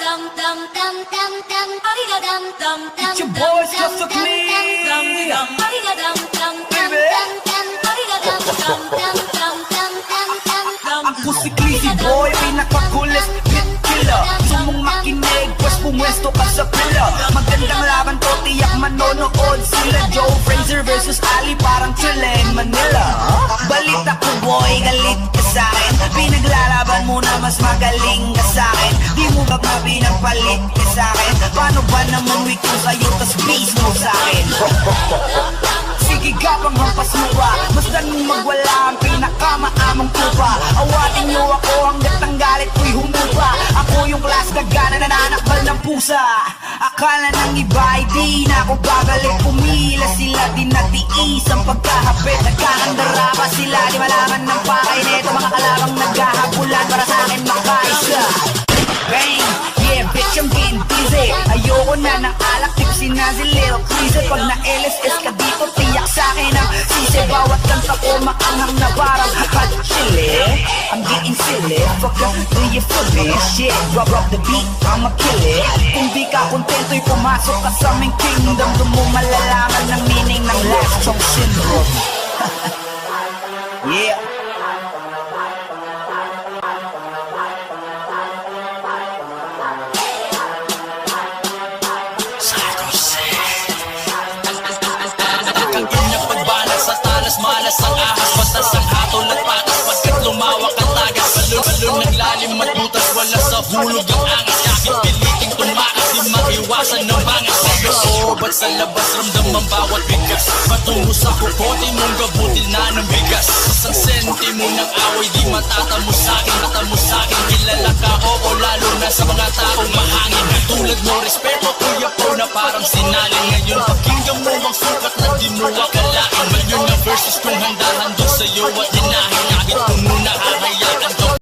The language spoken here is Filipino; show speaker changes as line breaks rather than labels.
It's your boys, Just So Clean. Ako si Clizy Boy, pinakakulis hit killer. Gusto mong makinig, pues pumwesto ka sa pila. Magandang laban to, tiyak manonood sila. Joe Frazier versus Ali, parang Chile, Manila. Balita ko boy, galit ka sa'kin. Pinaglalaban mo na mas magaling ka sa'kin. Di mo ba pinagpalit ka sa'kin? Paano ba naman weak ko sa'yo, tas base mo sa'kin? Sige gabang hampas mo ba? Basta nung magwala ang pinakamaamang tupa. Awatin niyo ako hanggat ang galit ko'y humupa. Ako yung class na gana nananakbal ng pusa. Akala ng iba ay di na ako babalik. Pumila sila din natiis ang pagkahapit. Nagkakandara pa sila, di malaman ng pakay neto. Mga kalabang naghahabulan para sa akin makaisa. Bang! Yeah, bitch, I'm getting busy. Ayoko na ng alak, tipsy na si Lil Creaser. Pag na-LSS ka dito, tiyak sa'kin ang sisi. Bawat kanta ko maanghang na parang hot chili. I'm getting silly, fuck up, do you feel me? Shit, drop the beat, I'ma kill it. Kung di ka kontento'y pumasok ka sa aming kingdom. Doon mo malalaman ng meaning ng last song syndrome. Yeah.
Malas ang ahas, basta sang hatol at patas. Pagkat lumawak ang tagas, balon ng lalim at butas. Wala sa hulog ang angas, kahit piliting tumakas. Di maiwasan ng bangas. Oo, ba't sa labas ramdam ang bawat bigas? Patungo sa kukote mong gabutil na ng bigas. Isang sentimo ng away, di matatamo sa'kin. Matamo sa'kin, kilala ka, oo, lalo na sa mga taong mahangin. Tulad mo, respeto, kuya po na parang sinalin. Ngayon, pakinggan mo ang sukat na di mo akalain. Ngayon na versus kung handa-hando sa'yo at